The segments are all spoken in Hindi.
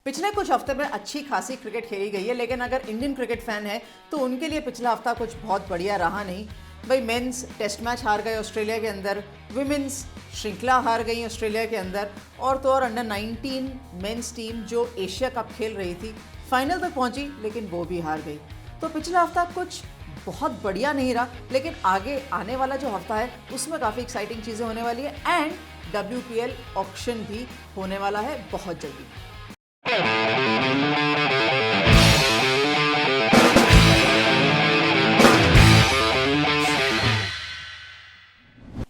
पिछले कुछ हफ्ते में अच्छी खासी क्रिकेट खेली गई है, लेकिन अगर इंडियन क्रिकेट फैन है तो उनके लिए पिछला हफ्ता कुछ बहुत बढ़िया रहा नहीं। भाई मेंस टेस्ट मैच हार गए ऑस्ट्रेलिया के अंदर, विमेंस श्रृंखला हार गई ऑस्ट्रेलिया के अंदर, और तो और अंडर 19 मेंस टीम जो एशिया कप खेल रही थी फाइनल तक पहुंची, लेकिन वो भी हार गई। तो पिछला हफ्ता कुछ बहुत बढ़िया नहीं रहा, लेकिन आगे आने वाला जो हफ्ता है उसमें काफ़ी एक्साइटिंग चीज़ें होने वाली है एंड WPL ऑक्शन भी होने वाला है बहुत जल्दी।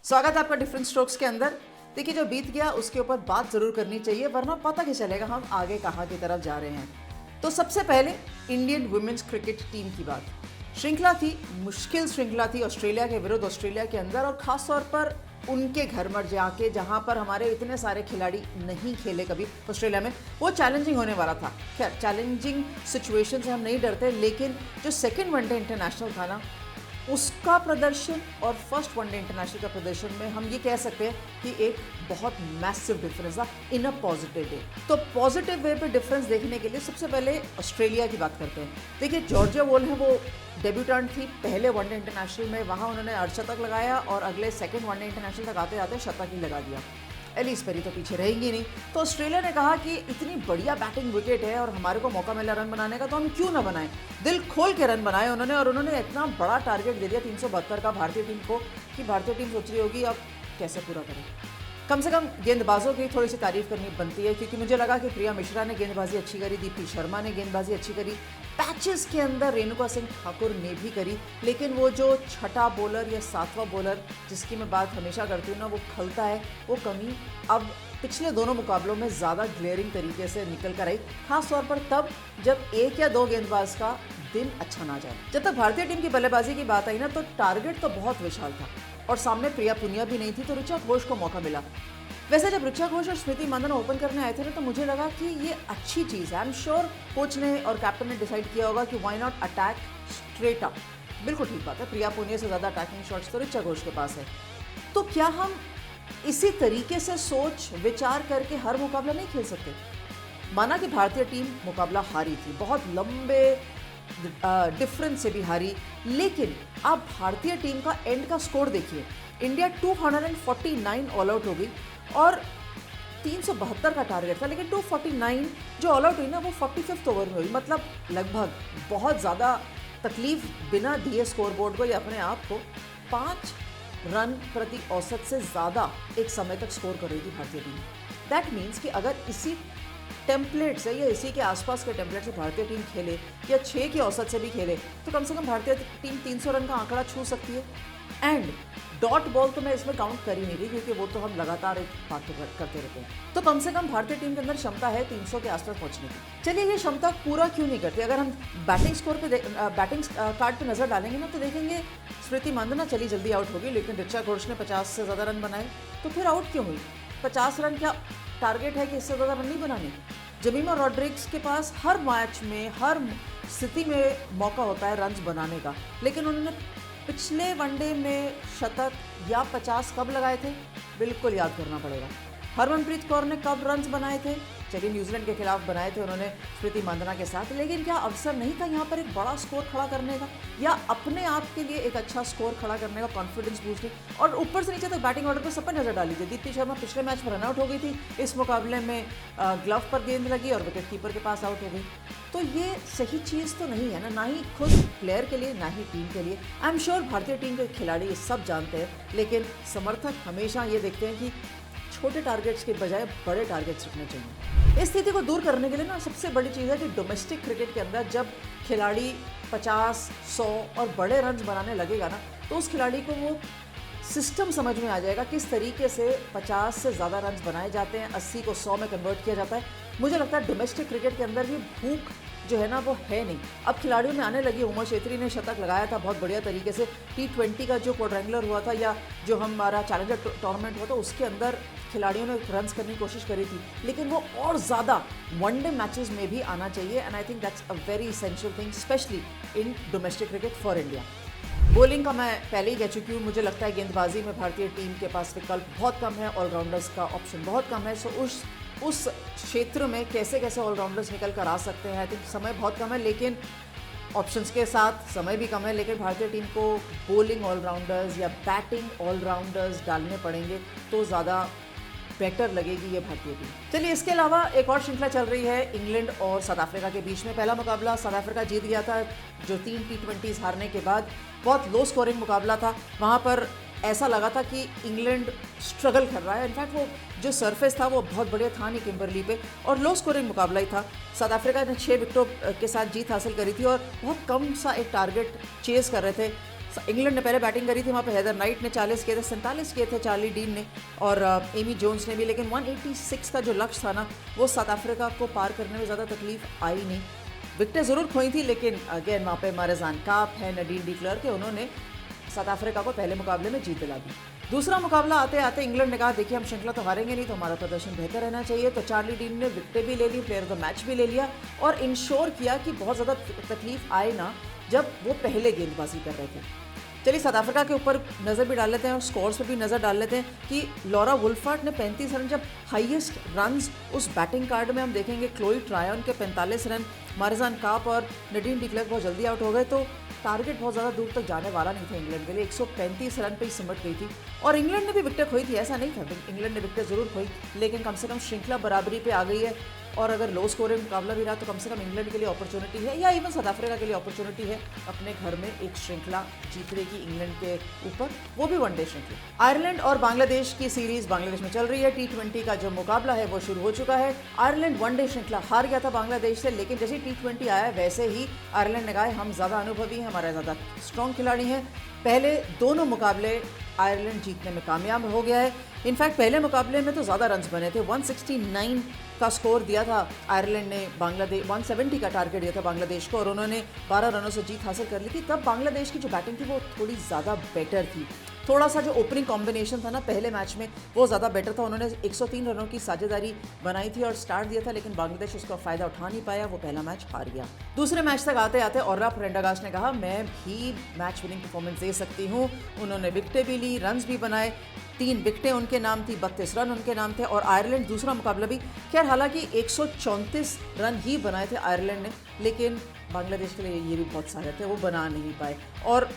स्वागत है आपका डिफरेंट स्ट्रोक्स के अंदर। देखिए, जो बीत गया उसके ऊपर बात जरूर करनी चाहिए, वरना पता क्या चलेगा हम आगे कहाँ की तरफ जा रहे हैं। तो सबसे पहले इंडियन वुमेन्स क्रिकेट टीम की बात। श्रृंखला थी, मुश्किल श्रृंखला थी ऑस्ट्रेलिया के विरुद्ध ऑस्ट्रेलिया के अंदर, और खास तौर पर उनके घर में जाके जहां पर हमारे इतने सारे खिलाड़ी नहीं खेले कभी ऑस्ट्रेलिया में। वो चैलेंजिंग होने वाला था। खैर, चैलेंजिंग सिचुएशन से हम नहीं डरते, लेकिन जो सेकेंड वनडे इंटरनेशनल था ना, उसका प्रदर्शन और फर्स्ट वनडे इंटरनेशनल का प्रदर्शन में हम ये कह सकते हैं कि एक बहुत मैसिव डिफरेंस था इन अ पॉजिटिव वे। तो पॉजिटिव वे पे डिफरेंस देखने के लिए सबसे पहले ऑस्ट्रेलिया की बात करते हैं। देखिए, जॉर्जिया वॉल है, वो डेब्यूटेंट थी पहले वनडे इंटरनेशनल में, वहाँ उन्होंने अर्धशतक लगाया और अगले सेकेंड वनडे इंटरनेशनल तक आते आते शतक ही लगा दिया। एलिस पेरी तो पीछे रहेंगी नहीं। तो ऑस्ट्रेलिया ने कहा कि इतनी बढ़िया बैटिंग विकेट है और हमारे को मौका मिला रन बनाने का, तो हम क्यों ना बनाएं। दिल खोल के रन बनाए उन्होंने, और उन्होंने इतना बड़ा टारगेट दे दिया 372 का भारतीय टीम को कि भारतीय टीम सोच रही होगी अब कैसे पूरा करें। कम से कम गेंदबाजों की थोड़ी सी तारीफ करनी बनती है, क्योंकि मुझे लगा कि प्रिया मिश्रा ने गेंदबाजी अच्छी करी, दीप्ति शर्मा ने गेंदबाजी अच्छी करी, पैचेस के अंदर रेणुका सिंह ठाकुर ने भी करी, लेकिन वो जो छठा बॉलर या सातवां बॉलर जिसकी मैं बात हमेशा करती हूँ ना, वो खलता है, वो कमी अब पिछले दोनों मुकाबलों में ज़्यादा ग्लेयरिंग तरीके से निकल कर आई। खास तौर पर तब जब एक या दो गेंदबाज का दिन अच्छा ना जाए। जब तक भारतीय टीम की बल्लेबाजी की बात आई ना, तो टारगेट तो बहुत विशाल था और सामने प्रिया पुनिया भी नहीं थी, तो ऋचा घोष को मौका मिला। वैसे जब ऋचा घोष और स्मृति मांधाना ओपन करने आए थे ना, तो मुझे लगा कि ये अच्छी चीज़ है। आई एम श्योर कोच ने और कैप्टन ने डिसाइड किया होगा कि why not attack straight up. बिल्कुल ठीक बात है, प्रिया पुनिया से ज़्यादा अटैकिंग शॉट्स तो ऋचा घोष के पास है। तो क्या हम इसी तरीके से सोच विचार करके हर मुकाबला नहीं खेल सकते? माना कि भारतीय टीम मुकाबला हारी थी, बहुत लंबे डिफरेंस से भी हारी, लेकिन आप भारतीय टीम का एंड का स्कोर देखिए। इंडिया 249 ऑल आउट हो गई और 372 का टारगेट था, लेकिन 249 जो ऑल आउट हुई ना, वो 45th ओवर में हुई। मतलब लगभग बहुत ज़्यादा तकलीफ बिना दिए स्कोर बोर्ड को या अपने आप को 5 रन प्रति औसत से ज़्यादा एक समय तक स्कोर कर रही थी भारतीय टीम। दैट मीन्स कि अगर इसी टेम्पलेट से या इसी के आसपास के टेम्पलेट से भारतीय टीम खेले या 6 की औसत से भी खेले, तो कम से कम भारतीय टीम 300 रन का आंकड़ा छू सकती है। एंड डॉट बॉल तो मैं इसमें काउंट कर ही नहीं रही, क्योंकि वो तो हम लगातार एक बात करते रहते हैं। तो कम से कम भारतीय टीम के अंदर क्षमता है 300 के आसपास पहुंचने की। चलिए, ये क्षमता पूरा क्यों नहीं करती? अगर हम बैटिंग स्कोर पे बैटिंग कार्ड पे नजर डालेंगे ना, तो देखेंगे स्मृति मांधाना चली जल्दी आउट होगी, लेकिन ऋचा घोष ने 50 से ज़्यादा रन बनाए। तो फिर आउट क्यों हुई? 50 रन क्या टारगेट है कि इससे ज़्यादा रन नहीं बनाने? जमीमा रॉड्रिग्स के पास हर मैच में, हर स्थिति में मौका होता है रन्स बनाने का, लेकिन उन्होंने पिछले वनडे में शतक या 50 कब लगाए थे? बिल्कुल याद करना पड़ेगा। हरमनप्रीत कौर ने कब रन्स बनाए थे? चलिए, न्यूजीलैंड के खिलाफ बनाए थे उन्होंने स्मृति मांधाना के साथ, लेकिन क्या अवसर नहीं था यहाँ पर एक बड़ा स्कोर खड़ा करने का, या अपने आप के लिए एक अच्छा स्कोर खड़ा करने का, कॉन्फिडेंस बूस्टिंग? और ऊपर से नीचे तक बैटिंग ऑर्डर पर सब पर नजर डाली थी। दीप्ति शर्मा पिछले मैच में रनआउट हो गई थी, इस मुकाबले में ग्लव पर गेंद लगी और विकेट कीपर के पास आउट हो गई। तो ये सही चीज़ तो नहीं है ना ही खुद प्लेयर के लिए, ना ही टीम के लिए। आई एम श्योर भारतीय टीम के खिलाड़ी ये सब जानते हैं, लेकिन समर्थक हमेशा ये देखते हैं कि छोटे टारगेट्स के बजाय बड़े टारगेट्स रखने चाहिए। इस स्थिति को दूर करने के लिए ना सबसे बड़ी चीज़ है कि डोमेस्टिक क्रिकेट के अंदर जब खिलाड़ी 50, 100 और बड़े रन बनाने लगेगा ना, तो उस खिलाड़ी को वो सिस्टम समझ में आ जाएगा, किस तरीके से 50 से ज़्यादा रन बनाए जाते हैं, 80 को 100 में कन्वर्ट किया जाता है। मुझे लगता है डोमेस्टिक क्रिकेट के अंदर भी भूख जो है ना, वो है नहीं। अब खिलाड़ियों में आने लगी। उमा छेत्री ने शतक लगाया था बहुत बढ़िया तरीके से। T20 का जो क्वाड्रेंगुलर हुआ था, या जो हमारा चैलेंजर टूर्नामेंट हुआ था, उसके अंदर खिलाड़ियों ने रन्स करने की कोशिश करी थी, लेकिन वो और ज़्यादा वनडे मैचेस में भी आना चाहिए। And I think that's a very essential thing, specially in domestic cricket for India. Bowling का मैं पहले ही कह चुकी हूँ, मुझे लगता है गेंदबाजी में भारतीय टीम के पास विकल्प बहुत कम है, ऑलराउंडर्स का ऑप्शन बहुत कम है। सो उस उस क्षेत्र में कैसे कैसे ऑलराउंडर्स निकल कर आ सकते हैं। आई थिंक समय बहुत कम है, लेकिन ऑप्शंस के साथ समय भी कम है, लेकिन भारतीय टीम को बॉलिंग ऑलराउंडर्स या बैटिंग ऑलराउंडर्स डालने पड़ेंगे तो ज़्यादा बेटर लगेगी ये भारतीय टीम। चलिए, इसके अलावा एक और श्रृंखला चल रही है इंग्लैंड और साउथ अफ्रीका के बीच में। पहला मुकाबला साउथ अफ्रीका जीत गया था, जो 3 T20s हारने के बाद बहुत लो स्कोरिंग मुकाबला था। वहाँ पर ऐसा लगा था कि इंग्लैंड स्ट्रगल कर रहा है। इनफैक्ट वो जो सरफेस था वो बहुत बढ़िया था नहीं किम्बरली पे, और लो स्कोरिंग मुकाबला ही था। साउथ अफ्रीका ने 6 विकेटों के साथ जीत हासिल करी थी और बहुत कम सा एक टारगेट चेस कर रहे थे। इंग्लैंड ने पहले बैटिंग करी थी, वहाँ पे हेदर नाइट ने 40 किए थे, 47 किए थे चार्ली डीन ने और एमी जोन्स ने भी, लेकिन 186 का जो लक्ष्य था ना, वो साउथ अफ्रीका को पार करने में ज़्यादा तकलीफ आई नहीं। विकेटें ज़रूर खोई थी, लेकिन अगेन वहाँ पे मारेजान काप है, नडीन डी क्लर्क है, उन्होंने साउथ अफ्रीका को पहले मुकाबले में जीत दिला दी। दूसरा मुकाबला आते आते इंग्लैंड ने कहा, देखिए हम श्रृंखला तो हारेंगे नहीं, तो हमारा प्रदर्शन बेहतर रहना चाहिए। तो चार्ली डीन ने विकेटें भी ले ली, प्लेयर ऑफ द मैच भी ले लिया और इंश्योर किया कि बहुत ज़्यादा तकलीफ आए ना जब वो पहले गेंदबाजी कर रहे थे। चलिए, साउथ अफ्रीका के ऊपर नज़र भी डाल लेते हैं और स्कोर्स पर भी नज़र डाल लेते हैं कि लॉरा वुल्फार्ट ने 35 रन, जब हाईएस्ट रन्स उस बैटिंग कार्ड में हम देखेंगे क्लोई ट्रायन के 45 रन, मारेजान काप और नडीन डी क्लर्क बहुत जल्दी आउट हो गए, तो टारगेट बहुत ज़्यादा दूर तक जाने वाला नहीं था इंग्लैंड के लिए। 135 रन पे ही सिमट गई थी और इंग्लैंड ने भी विकेट खोई थी, ऐसा नहीं था। इंग्लैंड ने विकेट जरूर खोई, लेकिन कम से कम श्रृंखला बराबरी पे आ गई है और अगर लो स्कोरिंग मुकाबला भी रहा तो कम से कम इंग्लैंड के लिए अपॉर्चुनिटी है, या इवन साउथ अफ्रीका के लिए अपॉर्चुनिटी है अपने घर में एक श्रृंखला जीतने की इंग्लैंड के ऊपर, वो भी वनडे श्रृंखला। आयरलैंड और बांग्लादेश की सीरीज बांग्लादेश में चल रही है। T20 का जो मुकाबला है वो शुरू हो चुका है। आयरलैंड वनडे श्रृंखला हार गया था बांग्लादेश से, लेकिन जैसे T20 आया वैसे ही आयरलैंड ने कहा हम ज़्यादा अनुभवी हैं, हमारे ज़्यादा स्ट्रॉन्ग खिलाड़ी हैं। पहले दोनों मुकाबले आयरलैंड जीतने में कामयाब हो गया है। इनफैक्ट पहले मुकाबले में तो ज़्यादा रन्स बने थे, 169 का स्कोर दिया था आयरलैंड ने, बांग्लादेश 170 का टारगेट दिया था बांग्लादेश को और उन्होंने 12 रनों से जीत हासिल कर ली थी। तब बांग्लादेश की जो बैटिंग थी वो थोड़ी ज़्यादा बेटर थी। थोड़ा सा जो ओपनिंग कॉम्बिनेशन था ना पहले मैच में वो ज़्यादा बेटर था। उन्होंने 103 रनों की साझेदारी बनाई थी और स्टार्ट दिया था, लेकिन बांग्लादेश उसका फ़ायदा उठा नहीं पाया, वो पहला मैच हार गया। दूसरे मैच तक आते आते ओर्रा प्रेंडागास्ट ने कहा मैं भी मैच विनिंग परफॉर्मेंस दे सकती हूँ। उन्होंने विकेटें भी ली, रन्स भी बनाए, 3 विकेटें उनके नाम थी, 32 रन उनके नाम थे। और आयरलैंड दूसरा मुकाबला भी, खैर हालांकि 134 रन ही बनाए थे आयरलैंड ने, लेकिन बांग्लादेश के लिए ये भी बहुत सारे थे, वो बना नहीं पाए। और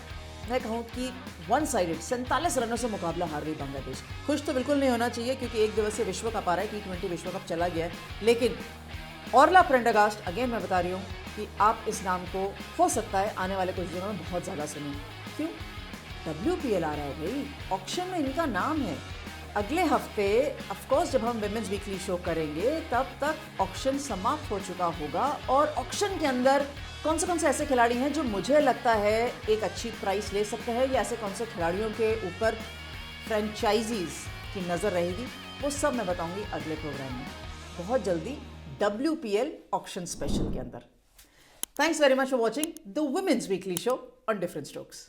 मैं कहूँ कि वन साइडेड 47 रनों से मुकाबला हार गई बांग्लादेश। खुश तो बिल्कुल नहीं होना चाहिए क्योंकि एक दिवसीय विश्व कप आ रहा है, T20 विश्व कप चला गया है, लेकिन ओर्ला प्रेंडागास्ट, अगेन मैं बता रही हूँ कि आप इस नाम को हो सकता है आने वाले कुछ दिनों में बहुत ज़्यादा सुनें। क्यों? WPL आ रहा है भाई, ऑक्शन में इनका नाम है। अगले हफ्ते ऑफकोर्स जब हम विमेंस वीकली शो करेंगे तब तक ऑक्शन समाप्त हो चुका होगा और ऑक्शन के अंदर कौन से ऐसे खिलाड़ी हैं जो मुझे लगता है एक अच्छी प्राइस ले सकते हैं, या ऐसे कौन से खिलाड़ियों के ऊपर फ्रेंचाइजीज की नज़र रहेगी, वो सब मैं बताऊंगी अगले प्रोग्राम में बहुत जल्दी WPL ऑक्शन स्पेशल के अंदर। Thanks very much for watching the women's weekly show on different strokes.